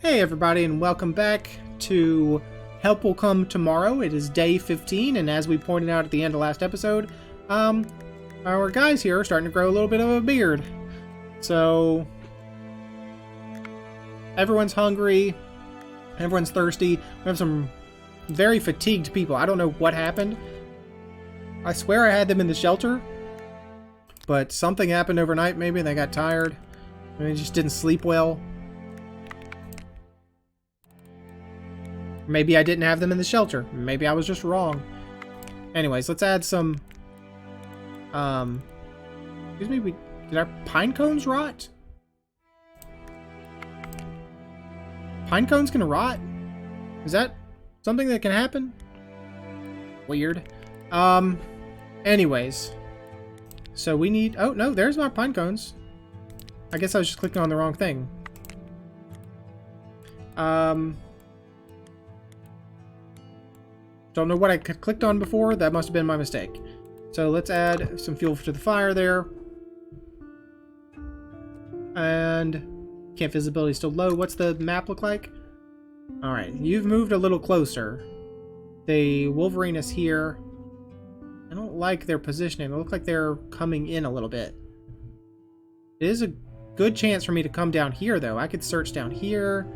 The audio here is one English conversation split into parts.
Hey everybody, and welcome back to Help Will Come Tomorrow. It is day 15, and as we pointed out at the end of last episode, our guys here are starting to grow a little bit of a beard. So, everyone's hungry, everyone's thirsty. We have some very fatigued people. I don't know what happened. I swear I had them in the shelter, but something happened overnight. Maybe they got tired. Maybe they just didn't sleep well. Maybe I didn't have them in the shelter. Maybe I was just wrong. Anyways, let's add some... Excuse me, did our pine cones rot? Pine cones can rot? Is that something that can happen? Weird. Anyways. So we need... Oh, no, there's my pine cones. I guess I was just clicking on the wrong thing. Don't know what I clicked on before. That must have been my mistake. So let's add some fuel to the fire there. And camp visibility is still low. What's the map look like? Alright, you've moved a little closer. The Wolverine is here. I don't like their positioning. They look like they're coming in a little bit. It is a good chance for me to come down here, though. I could search down here,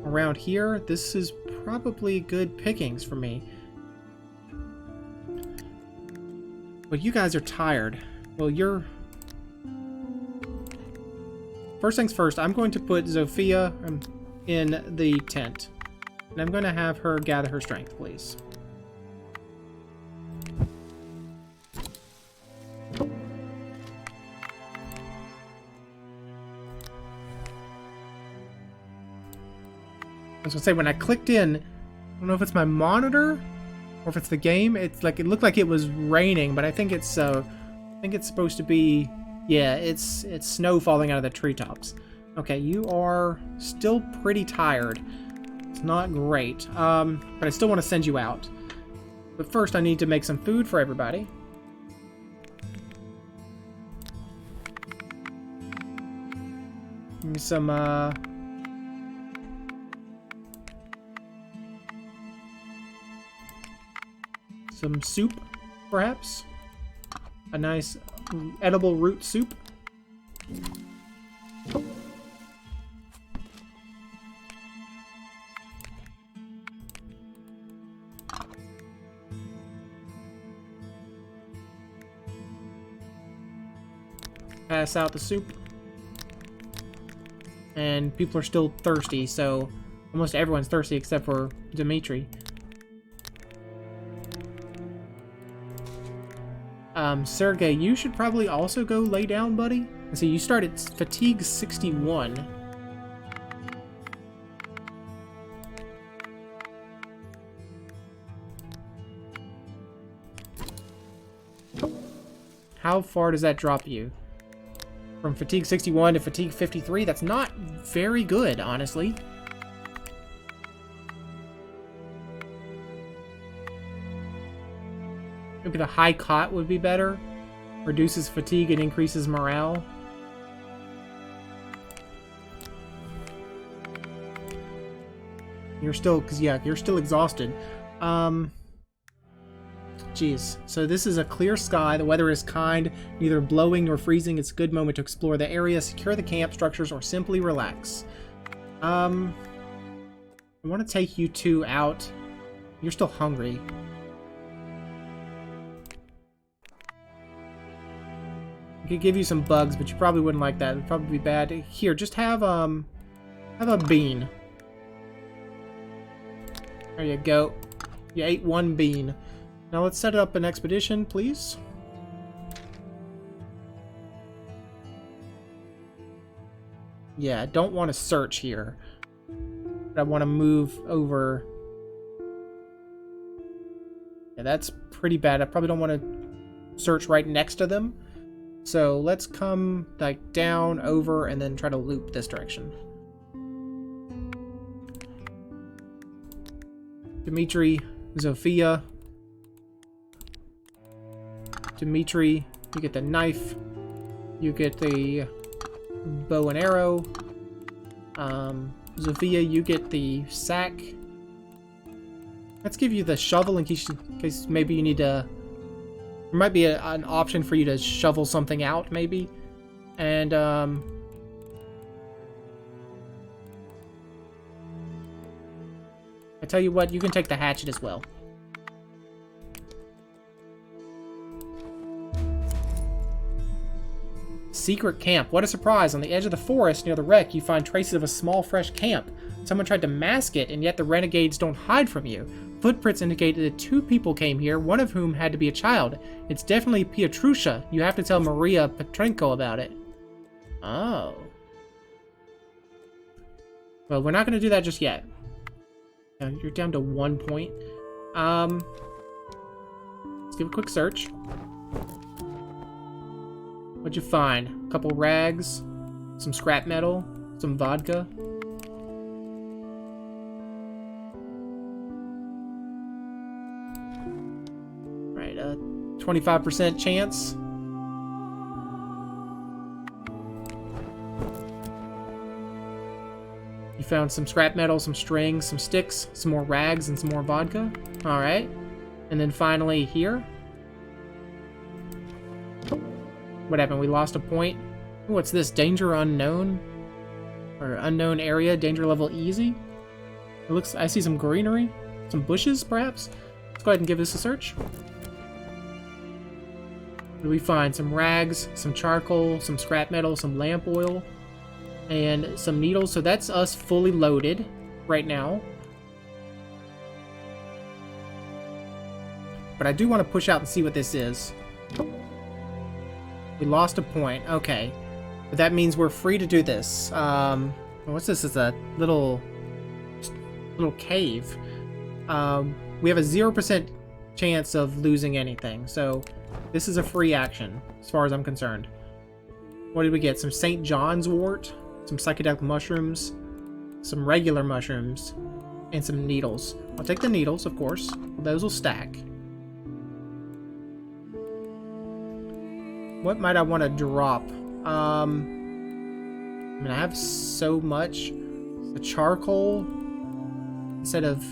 around here. This is probably good pickings for me. But you guys are tired. Well, you're... First things first, I'm going to put Zofia in the tent. And I'm going to have her gather her strength, please. I was going to say, when I clicked in, I don't know if it's my monitor or if it's the game. It's like it looked like it was raining, but I think it's supposed to be, yeah, it's snow falling out of the treetops. Okay, you are still pretty tired. It's not great, but I still want to send you out. But first, I need to make some food for everybody. Give me some soup, perhaps? A nice edible root soup. Pass out the soup. And people are still thirsty, so almost everyone's thirsty except for Dimitri. Sergey, you should probably also go lay down, buddy. And so you start at fatigue 61. How far does that drop you? From fatigue 61 to fatigue 53? That's not very good, honestly. Maybe the high cot would be better. Reduces fatigue and increases morale. You're still, because yeah, you're still exhausted. Jeez. So this is a clear sky. The weather is kind, neither blowing nor freezing. It's a good moment to explore the area, secure the camp structures, or simply relax. I want to take you two out. You're still hungry. I could give you some bugs, but you probably wouldn't like that. It'd probably be bad. Here, just have a bean. There you go. You ate one bean. Now let's set up an expedition, please. Yeah, I don't want to search here. But I want to move over. Yeah, that's pretty bad. I probably don't want to search right next to them. So let's come like down, over, and then try to loop this direction. Dimitri, Zofia. Dimitri, you get the knife. You get the bow and arrow. Zofia, you get the sack. Let's give you the shovel in case maybe you need to... There might be an option for you to shovel something out, maybe. And, I tell you what, you can take the hatchet as well. Secret camp. What a surprise. On the edge of the forest near the wreck, you find traces of a small, fresh camp. Someone tried to mask it, and yet the renegades don't hide from you. Footprints indicate that 2 people came here, one of whom had to be a child. It's definitely Pietrusha. You have to tell Maria Petrenko about it. Oh. Well, we're not going to do that just yet. You're down to 1 point. Let's give a quick search. What'd you find? A couple rags, some scrap metal, some vodka. Right, 25% chance. You found some scrap metal, some strings, some sticks, some more rags, and some more vodka. Alright. And then finally here. What happened? We lost a point. Ooh, what's this? Danger unknown? Or unknown area, danger level easy? It looks... I see some greenery. Some bushes, perhaps? Let's go ahead and give this a search. What do we find? Some rags, some charcoal, some scrap metal, some lamp oil, and some needles. So that's us fully loaded right now. But I do want to push out and see what this is. We lost a point. Okay. But that means we're free to do this. What's this? It's a little cave. We have a 0% chance of losing anything. So this is a free action, as far as I'm concerned. What did we get? Some St. John's wort, some psychedelic mushrooms, some regular mushrooms, and some needles. I'll take the needles, of course. Those will stack. What might I want to drop? I mean, I have so much. The charcoal, instead of...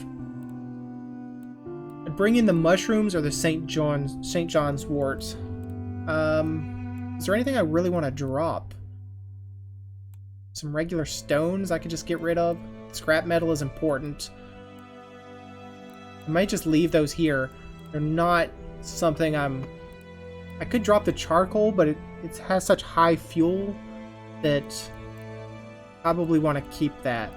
I'd bring in the mushrooms or the St. John's wort. Is there anything I really want to drop? Some regular stones I could just get rid of. Scrap metal is important. I might just leave those here. They're not something I could drop the charcoal, but it has such high fuel that I probably want to keep that.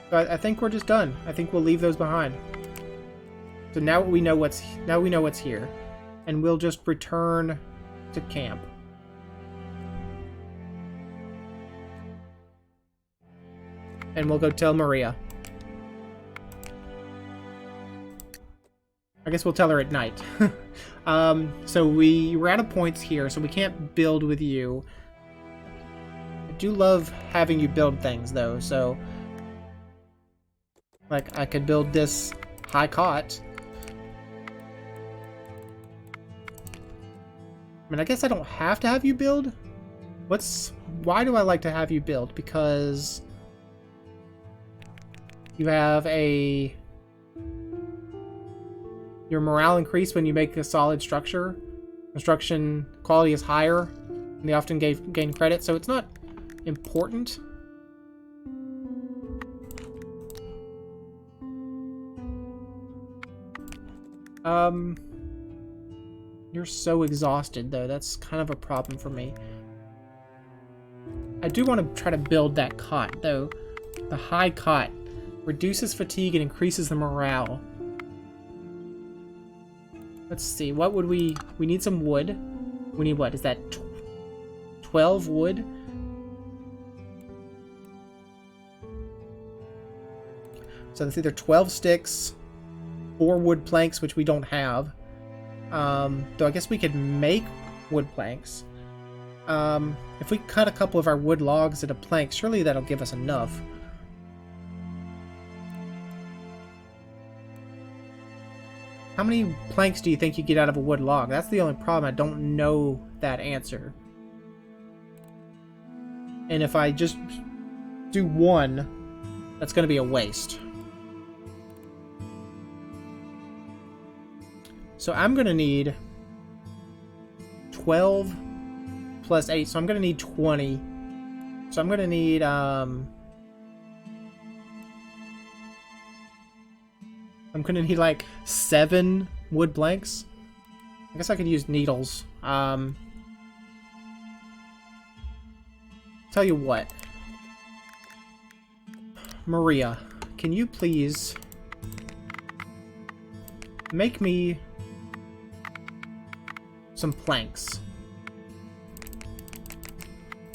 But I think we're just done. I think we'll leave those behind. So now we know what's here, and we'll just return to camp. And we'll go tell Maria. I guess we'll tell her at night. So we're out of points here, so we can't build with you. I do love having you build things, though, so... Like, I could build this high cot. I mean, I guess I don't have to have you build. Why do I like to have you build? Because... You have a... Your morale increased when you make a solid structure. Construction quality is higher, and they often gain credit, so it's not important. You're so exhausted, though. That's kind of a problem for me. I do want to try to build that cot, though. The high cot reduces fatigue and increases the morale. Let's see, what would we need some wood. We need what? Is that 12 wood? So that's either 12 sticks, 4 wood planks, which we don't have. Though I guess we could make wood planks. If we cut a couple of our wood logs into planks, surely that'll give us enough. How many planks do you think you get out of a wood log? That's the only problem. I don't know that answer. And if I just do one, that's going to be a waste. So I'm going to need 12 plus 8, so I'm going to need 20. So I'm going to need, I'm going to need like 7 wood planks. I guess I could use needles. Tell you what. Maria, can you please make me some planks?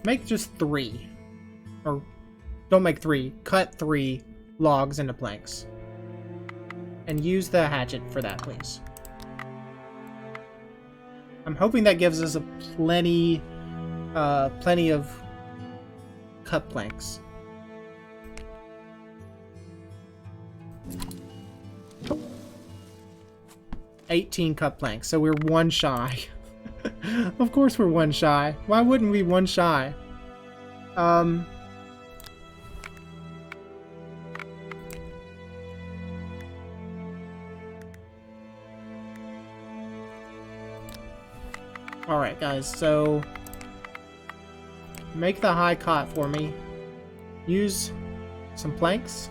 Make just 3. Or don't make 3. Cut 3 logs into planks. And use the hatchet for that, please. I'm hoping that gives us a plenty of cut planks. $18 cut planks, so we're 1 shy. Of course we're 1 shy. Why wouldn't we 1 shy? Alright guys, so make the high cot for me. Use some planks.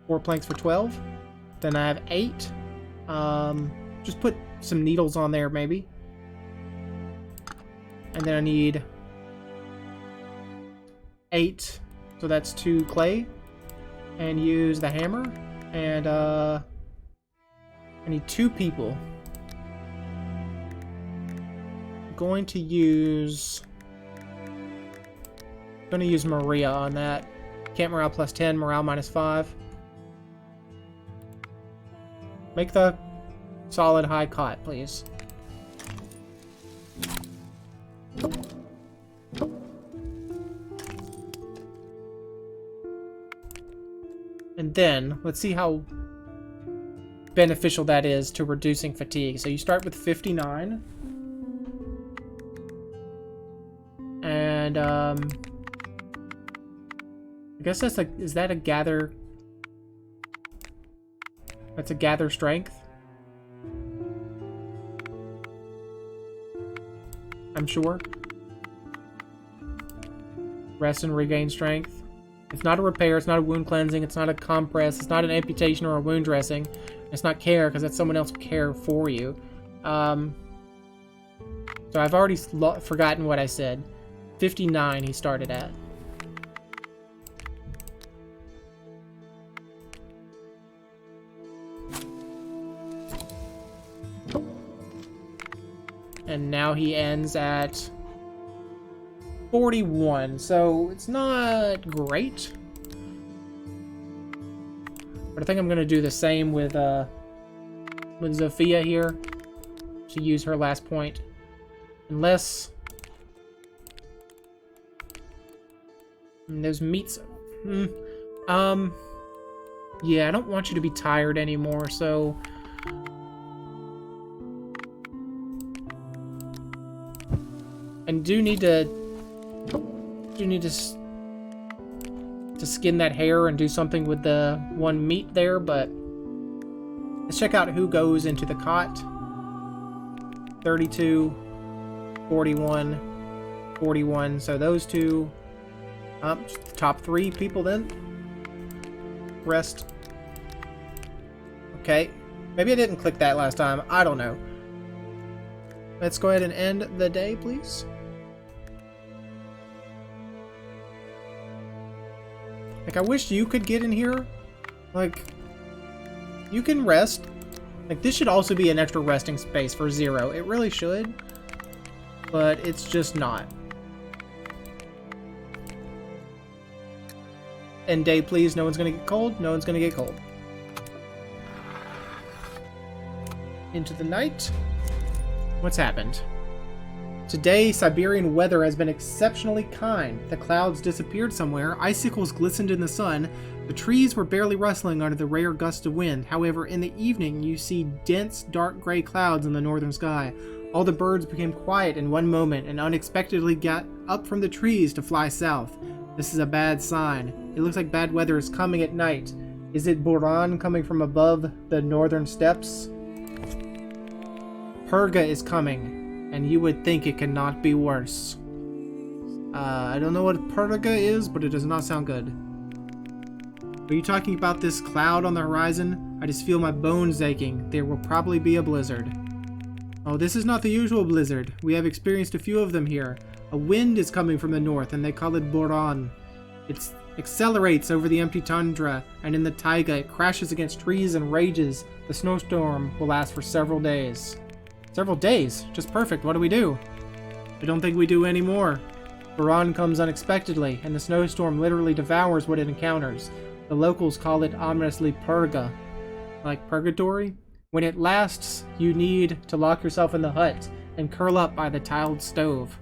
4 planks for 12. Then I have 8. Just put some needles on there, maybe. And then I need 8. So that's 2 clay. And use the hammer. And I need 2 people. I'm going to use Maria on that. Camp morale plus 10, morale minus 5. Make the solid high cot, please. And then, let's see how beneficial that is to reducing fatigue. So you start with 59. And, I guess that's like, is that a gather? That's a gather strength. I'm sure. Rest and regain strength. It's not a repair, it's not a wound cleansing, it's not a compress, it's not an amputation or a wound dressing. It's not care, because that's someone else care for you. So I've already forgotten what I said. 59 he started at. And now he ends at 41, so it's not great. But I think I'm going to do the same with Zofia here. To use her last point. Unless... those meats... yeah, I don't want you to be tired anymore, so... And do need to skin that hair and do something with the one meat there, but let's check out who goes into the cot. 32, 41, 41. So those two, top 3 people then. Rest. Okay, maybe I didn't click that last time. I don't know. Let's go ahead and end the day, please. Like, I wish you could get in here. Like, you can rest. Like, this should also be an extra resting space for 0. It really should. But it's just not. End day, please. No one's gonna get cold. No one's gonna get cold. Into the night. What's happened? Today, Siberian weather has been exceptionally kind. The clouds disappeared somewhere, icicles glistened in the sun, the trees were barely rustling under the rare gust of wind. However, in the evening, you see dense, dark gray clouds in the northern sky. All the birds became quiet in one moment and unexpectedly got up from the trees to fly south. This is a bad sign. It looks like bad weather is coming at night. Is it Boran coming from above the northern steppes? Purga is coming, and you would think it cannot be worse. I don't know what Purga is, but it does not sound good. Are you talking about this cloud on the horizon? I just feel my bones aching. There will probably be a blizzard. Oh, this is not the usual blizzard. We have experienced a few of them here. A wind is coming from the north, and they call it Boran. It accelerates over the empty tundra, and in the taiga it crashes against trees and rages. The snowstorm will last for several days. Several days? Just perfect. What do we do? I don't think we do any more. Boran comes unexpectedly, and the snowstorm literally devours what it encounters. The locals call it ominously Purga. Like purgatory? When it lasts, you need to lock yourself in the hut and curl up by the tiled stove.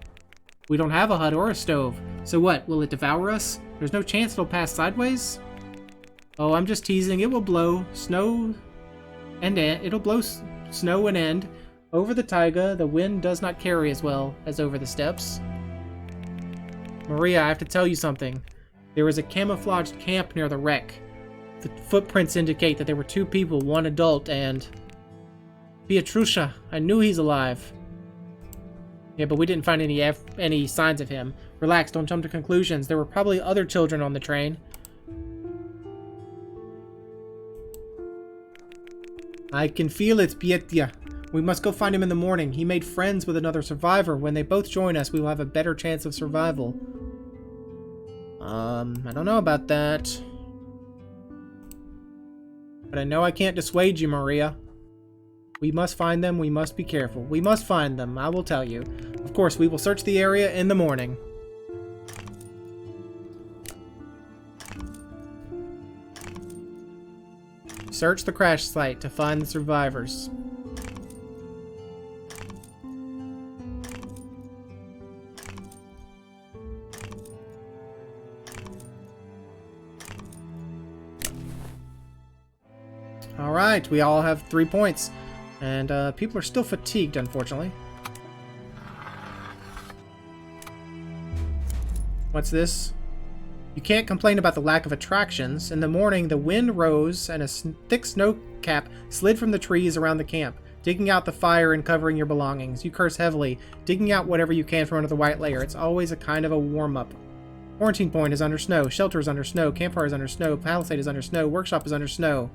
We don't have a hut or a stove, so what, will it devour us? There's no chance it'll pass sideways? Oh, I'm just teasing. It will blow snow and it'll blow snow and end. Over the taiga, the wind does not carry as well as over the steppes. Maria, I have to tell you something. There is a camouflaged camp near the wreck. The footprints indicate that there were 2 people, 1 adult, and... Pietrusha, I knew he's alive. Yeah, but we didn't find any signs of him. Relax, don't jump to conclusions. There were probably other children on the train. I can feel it, Pietya. We must go find him in the morning. He made friends with another survivor. When they both join us, we will have a better chance of survival. I don't know about that. But I know I can't dissuade you, Maria. We must find them. We must be careful. We must find them, I will tell you. Of course, we will search the area in the morning. Search the crash site to find the survivors. Alright, we all have 3 points. And people are still fatigued, unfortunately. What's this? You can't complain about the lack of attractions. In the morning, the wind rose and a thick snow cap slid from the trees around the camp, digging out the fire and covering your belongings. You curse heavily, digging out whatever you can from under the white layer. It's always a kind of a warm-up. Quarantine point is under snow. Shelter is under snow. Campfire is under snow. Palisade is under snow. Workshop is under snow.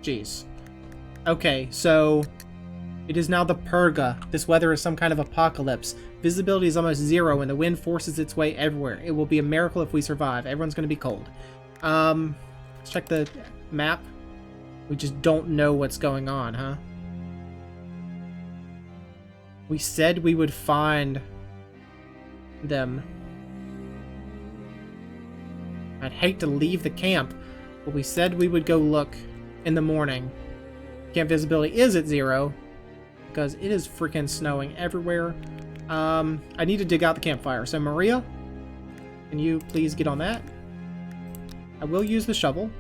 Jeez. Okay, so it is now the Purga. This weather is some kind of apocalypse. Visibility is almost 0 and the wind forces its way everywhere. It will be a miracle if we survive. Everyone's going to be cold. Let's check the map. We just don't know what's going on, huh? We said we would find them. I'd hate to leave the camp, but we said we would go look in the morning. Camp visibility is at 0 because it is freaking snowing everywhere. I need to dig out the campfire. So Maria, can you please get on that? I will use the shovel.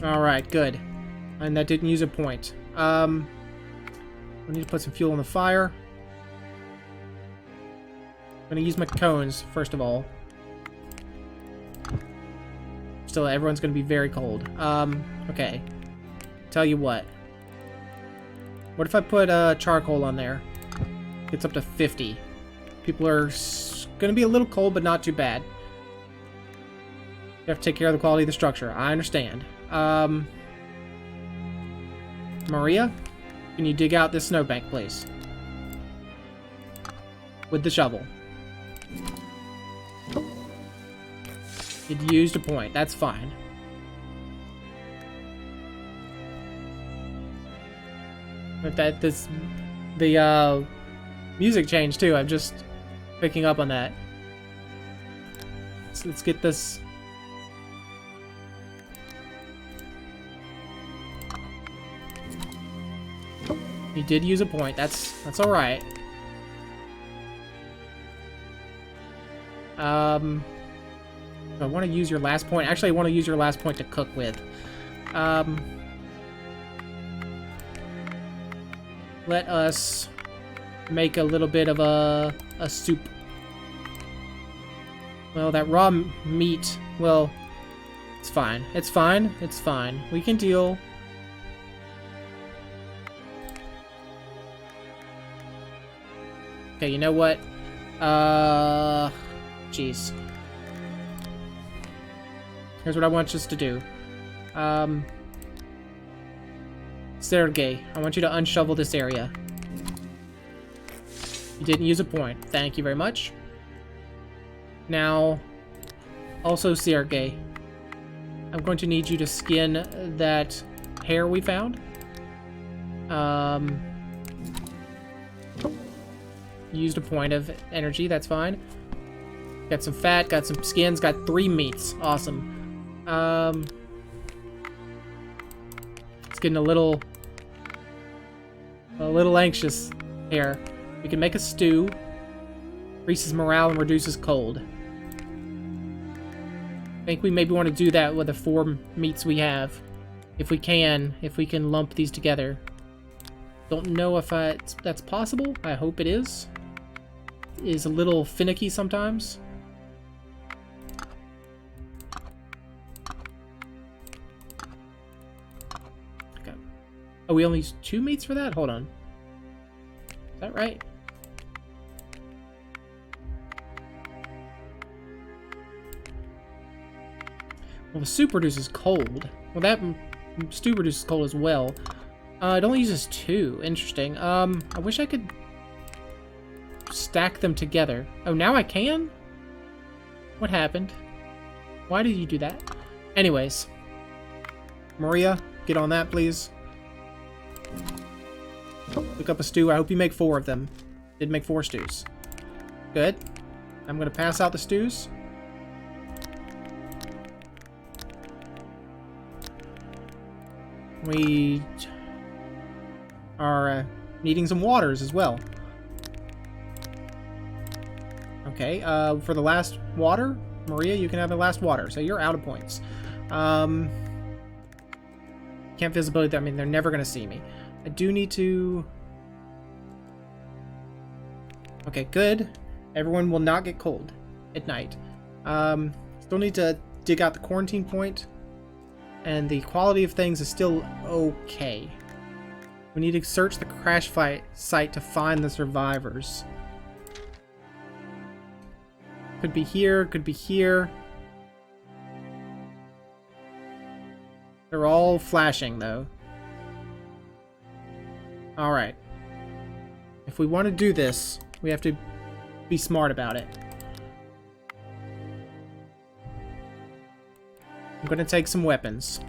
Alright, good. And that didn't use a point. I need to put some fuel on the fire. I'm gonna use my cones, first of all. Still, everyone's gonna be very cold. Okay. Tell you what. What if I put charcoal on there? It's up to 50. People are gonna be a little cold, but not too bad. You have to take care of the quality of the structure. I understand. Maria, can you dig out this snowbank, please? With the shovel. It used a point. That's fine. But the music changed too. I'm just picking up on that. So let's get this. He did use a point. That's all right. I want to use your last point. Actually, I want to use your last point to cook with. What let us make a little bit of a soup. Well, that raw meat, well, it's fine. It's fine. It's fine. We can deal. Okay, you know what? Jeez. Here's what I want us to do. Sergey, I want you to unshovel this area. You didn't use a point. Thank you very much. Now, also Sergey, I'm going to need you to skin that hair we found. Used a point of energy, that's fine. Got some fat, got some skins, got 3 meats. Awesome. It's getting a little anxious here. We can make a stew. Increases morale and reduces cold. I think we maybe want to do that with the 4 meats we have. If we can lump these together. Don't know if that's possible. I hope it is. It is a little finicky sometimes. Okay. Oh, we only use 2 meats for that? Hold on. Is that right? Well, the soup reduces cold. Well, that stew reduces cold as well. It only uses 2. Interesting. I wish I could stack them together. Oh, now I can? What happened? Why did you do that? Anyways. Maria, get on that, please. Look up a stew. I hope you make 4 of them. Did make 4 stews. Good. I'm going to pass out the stews. We are needing some waters as well. Okay, for the last water, Maria, you can have the last water, so you're out of points. Can't visibility, I mean, they're never going to see me. I do need to... Okay, good. Everyone will not get cold at night. Still need to dig out the quarantine point. And the quality of things is still okay. We need to search the crash site to find the survivors. Could be here, could be here. They're all flashing, though. Alright. If we want to do this, we have to be smart about it. I'm going to take some weapons.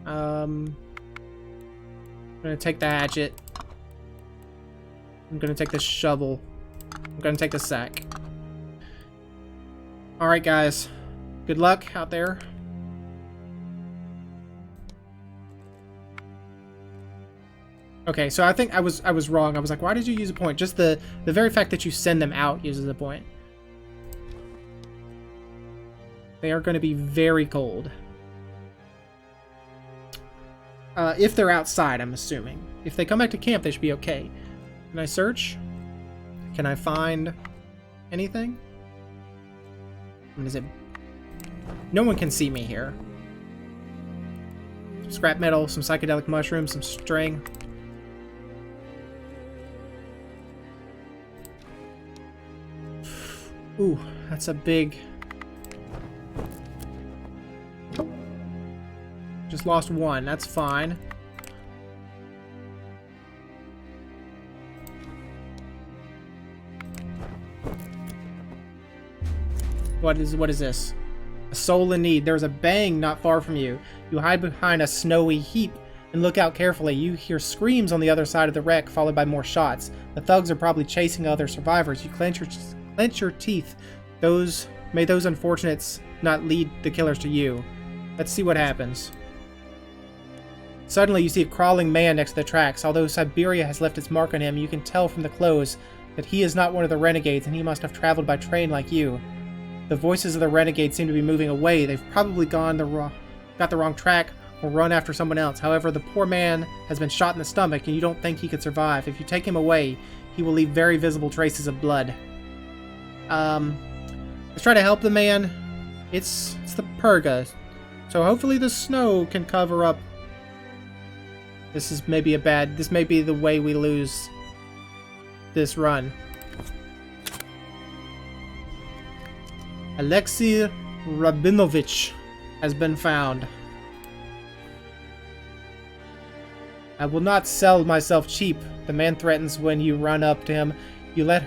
I'm going to take the hatchet. I'm going to take the shovel. I'm going to take the sack. Alright, guys. Good luck out there. Okay, so I think I was wrong. I was like, why did you use a point? Just the very fact that you send them out uses a point. They are going to be very cold. If they're outside, I'm assuming. If they come back to camp, they should be okay. Can I search? Can I find anything? What is it? No one can see me here. Scrap metal, some psychedelic mushrooms, some string. Ooh, that's a big... Just lost 1, that's fine. What is this? A soul in need. There's a bang not far from you. You hide behind a snowy heap and look out carefully. You hear screams on the other side of the wreck, followed by more shots. The thugs are probably chasing other survivors. You clench your teeth. May those unfortunates not lead the killers to you. Let's see what happens. Suddenly, you see a crawling man next to the tracks. Although Siberia has left its mark on him, you can tell from the clothes that he is not one of the renegades, and he must have traveled by train like you. The voices of the renegades seem to be moving away. They've probably got the wrong track or run after someone else. However, the poor man has been shot in the stomach, and you don't think he could survive. If you take him away, he will leave very visible traces of blood. Let's try to help the man. It's the Purga. So hopefully the snow can cover up. This may be the way we lose this run. Alexey Rabinovich has been found. I will not sell myself cheap. The man threatens when you run up to him. You let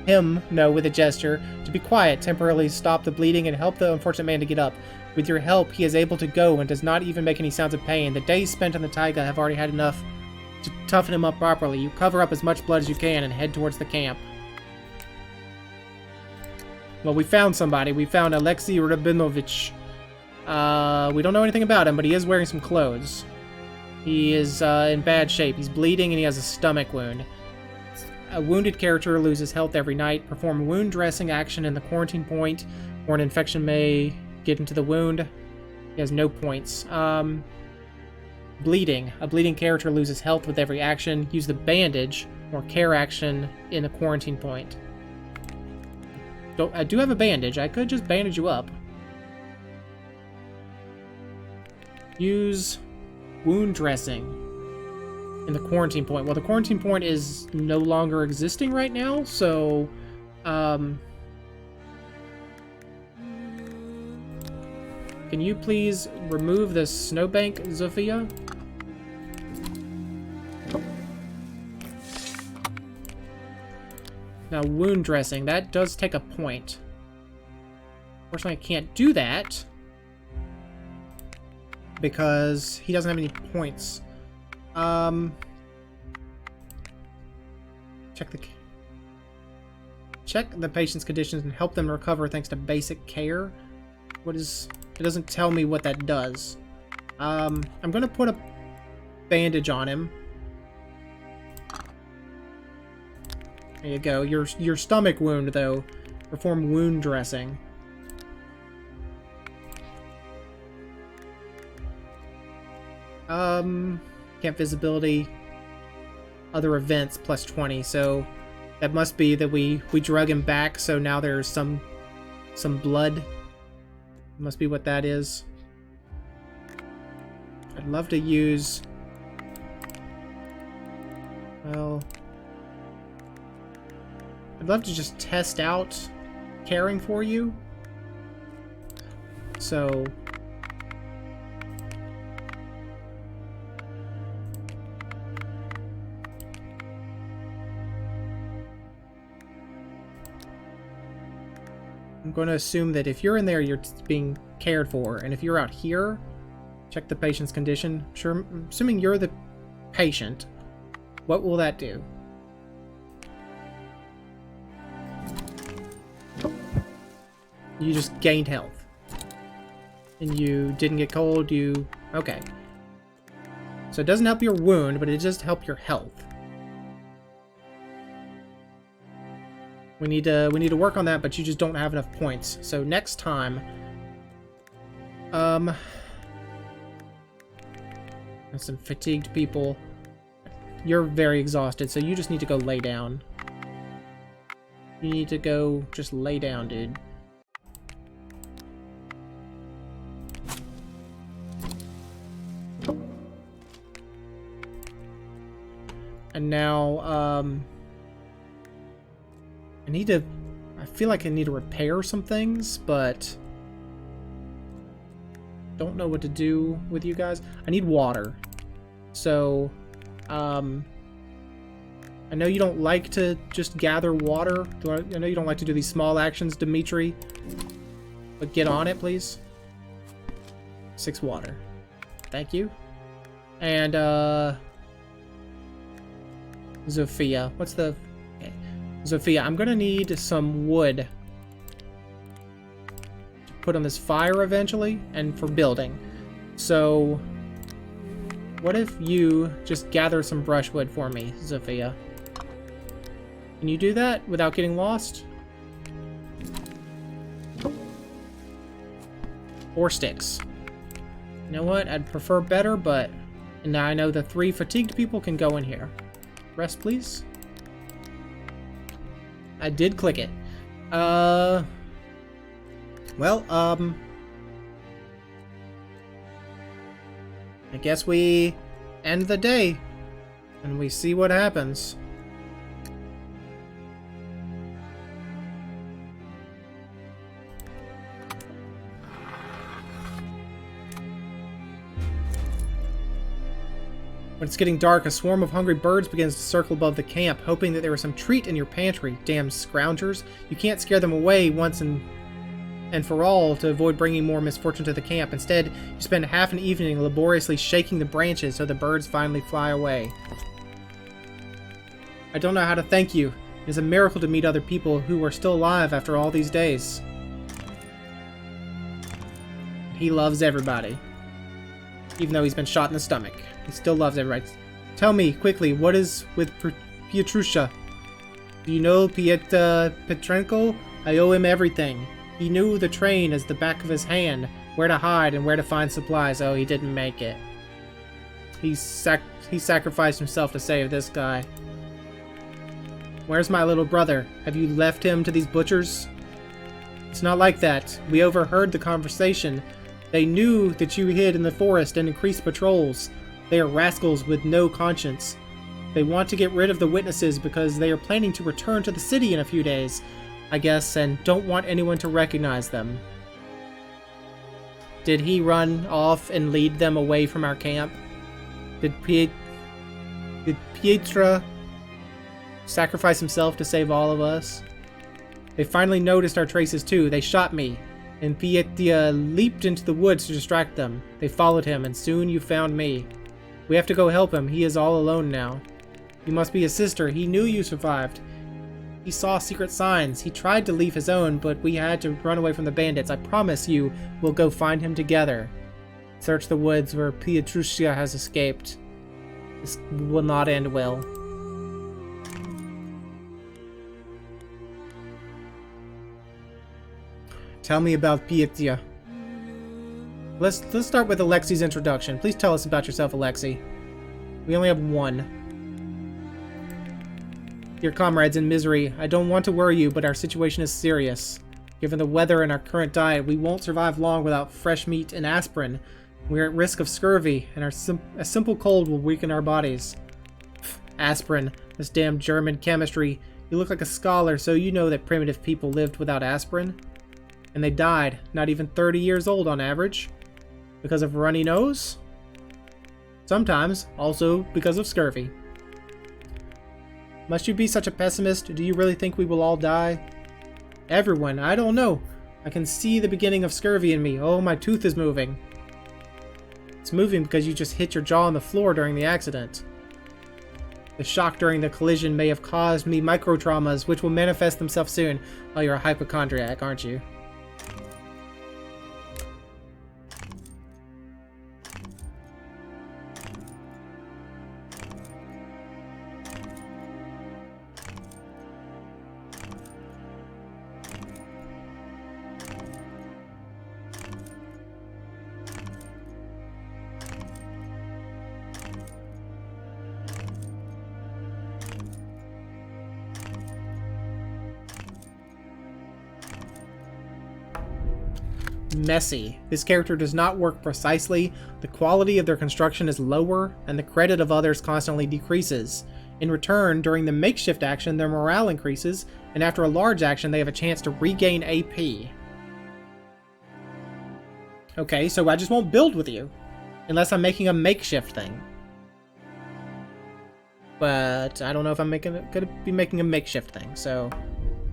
him know with a gesture to be quiet, temporarily stop the bleeding, and help the unfortunate man to get up. With your help, he is able to go and does not even make any sounds of pain. The days spent in the taiga have already had enough to toughen him up properly. You cover up as much blood as you can and head towards the camp. Well, we found somebody. We found Alexey Rabinovich. We don't know anything about him, but he is wearing some clothes. He is in bad shape. He's bleeding and he has a stomach wound. A wounded character loses health every night. Perform wound dressing action in the quarantine point, or an infection may get into the wound. He has no points. Bleeding. A bleeding character loses health with every action. Use the bandage or care action in the quarantine point. I do have a bandage. I could just bandage you up. Use wound dressing in the quarantine point. Well, the quarantine point is no longer existing right now, so can you please remove the snowbank, Zofia? Now, wound dressing, that does take a point. Unfortunately, I can't do that because he doesn't have any points. Check the patient's conditions and help them recover thanks to basic care. It doesn't tell me what that does. I'm gonna put a bandage on him. There you go. Your stomach wound, though. Perform wound dressing. Camp visibility. Other events plus 20. So that must be that we drug him back. So now there's some blood. Must be what that is. I'd love to use. Well. I'd love to just test out caring for you. So I'm going to assume that if you're in there, you're being cared for, and if you're out here, check the patient's condition. Sure, assuming you're the patient, what will that do? You just gained health. And you didn't get cold, okay. So it doesn't help your wound, but it just helps your health. We need to work on that, but you just don't have enough points. So next time, there's some fatigued people. You're very exhausted, so you just need to go lay down. You need to go just lay down, dude. And now, I feel like I need to repair some things, but don't know what to do with you guys. I need water. So, I know you don't like to just gather water. I know you don't like to do these small actions, Dimitri. But get on it, please. 6 water. Thank you. And, Zofia. What's the... Okay. Zofia, I'm gonna need some wood to put on this fire eventually, and for building. So, what if you just gather some brushwood for me, Zofia? Can you do that without getting lost? 4 sticks. You know what? I'd prefer better, but now I know the 3 fatigued people can go in here. Rest, please. I did click it. Well, I guess we end the day and we see what happens. When it's getting dark, a swarm of hungry birds begins to circle above the camp, hoping that there was some treat in your pantry. Damn scroungers. You can't scare them away once and for all to avoid bringing more misfortune to the camp. Instead, you spend half an evening laboriously shaking the branches so the birds finally fly away. I don't know how to thank you. It is a miracle to meet other people who are still alive after all these days. He loves everybody. Even though he's been shot in the stomach. He still loves everybody. Tell me, quickly, what is with Pietrusha? Do you know Petrenko? I owe him everything. He knew the train as the back of his hand, where to hide and where to find supplies. Oh, he didn't make it. He sacrificed himself to save this guy. Where's my little brother? Have you left him to these butchers? It's not like that. We overheard the conversation. They knew that you hid in the forest and increased patrols. They are rascals with no conscience. They want to get rid of the witnesses because they are planning to return to the city in a few days, I guess, and don't want anyone to recognize them. Did he run off and lead them away from our camp? Did Pietra sacrifice himself to save all of us? They finally noticed our traces too. They shot me, and Pietra leaped into the woods to distract them. They followed him, and soon you found me. We have to go help him. He is all alone now. You must be his sister. He knew you survived. He saw secret signs. He tried to leave his own, but we had to run away from the bandits. I promise you, we'll go find him together. Search the woods where Pietrusha has escaped. This will not end well. Tell me about Pietra. Let's start with Alexey's introduction. Please tell us about yourself, Alexey. We only have 1. Dear comrades in misery, I don't want to worry you, but our situation is serious. Given the weather and our current diet, we won't survive long without fresh meat and aspirin. We're at risk of scurvy, and a simple cold will weaken our bodies. Aspirin, this damn German chemistry. You look like a scholar, so you know that primitive people lived without aspirin. And they died, not even 30 years old on average. Because of runny nose? Sometimes, also because of scurvy. Must you be such a pessimist? Do you really think we will all die? Everyone, I don't know. I can see the beginning of scurvy in me. Oh, my tooth is moving. It's moving because you just hit your jaw on the floor during the accident. The shock during the collision may have caused me microtraumas, which will manifest themselves soon. Oh, you're a hypochondriac, aren't you? Messy. This character does not work precisely, the quality of their construction is lower, and the credit of others constantly decreases. In return, during the makeshift action, their morale increases, and after a large action, they have a chance to regain AP. Okay, so I just won't build with you, unless I'm making a makeshift thing. But I don't know if I'm gonna be making a makeshift thing, so...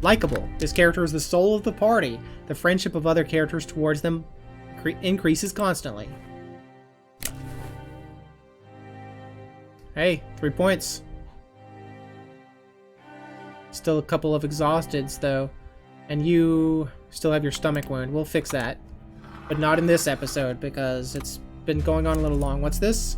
Likeable. This character is the soul of the party. The friendship of other characters towards them increases constantly. Hey, 3 points. Still a couple of exhausteds, though. And you still have your stomach wound. We'll fix that. But not in this episode, because it's been going on a little long. What's this?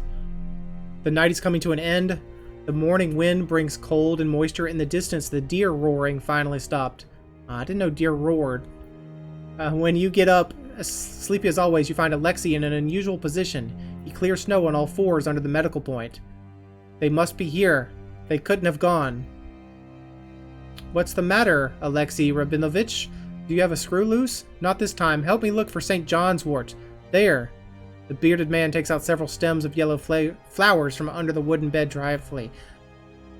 The night is coming to an end. The morning wind brings cold and moisture. In the distance, the deer roaring finally stopped. I didn't know deer roared. When you get up sleepy as always, you find Alexey in an unusual position. He clears snow on all fours under the medical point. They must be here. They couldn't have gone. What's the matter, Alexey Rabinovich? Do you have a screw loose? Not this time. Help me look for St. John's wort. There. The bearded man takes out several stems of yellow flowers from under the wooden bed driveway.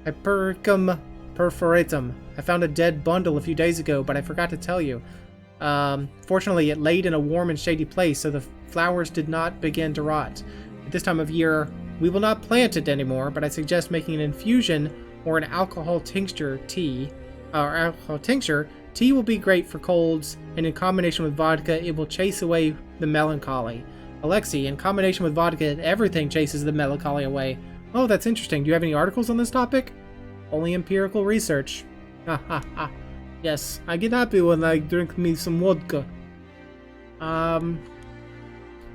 Hypericum perforatum. I found a dead bundle a few days ago, but I forgot to tell you. Fortunately, it laid in a warm and shady place, so the flowers did not begin to rot. At this time of year, we will not plant it anymore, but I suggest making an infusion or an alcohol tincture tea. Tea will be great for colds, and in combination with vodka, it will chase away the melancholy. Alexey, in combination with vodka, everything chases the melancholy away. Oh, that's interesting. Do you have any articles on this topic? Only empirical research. Ha ha ha. Yes, I get happy when I drink me some vodka.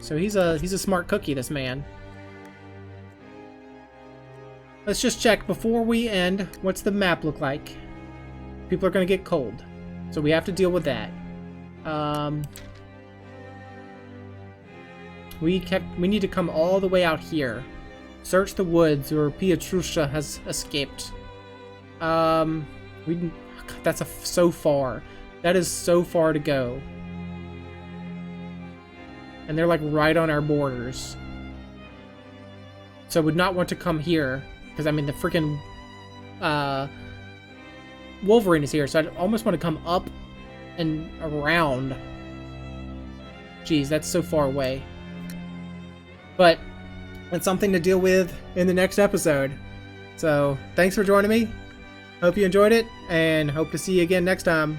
So he's a smart cookie, this man. Let's just check before we end. What's the map look like? People are gonna get cold, so we have to deal with that. We need to come all the way out here. Search the woods where Pietrusha has escaped. That's so far. That is so far to go. And they're like right on our borders. So I would not want to come here, because I mean the freaking Wolverine is here, so I'd almost want to come up and around. Jeez, that's so far away. But it's something to deal with in the next episode. So thanks for joining me. Hope you enjoyed it, and hope to see you again next time.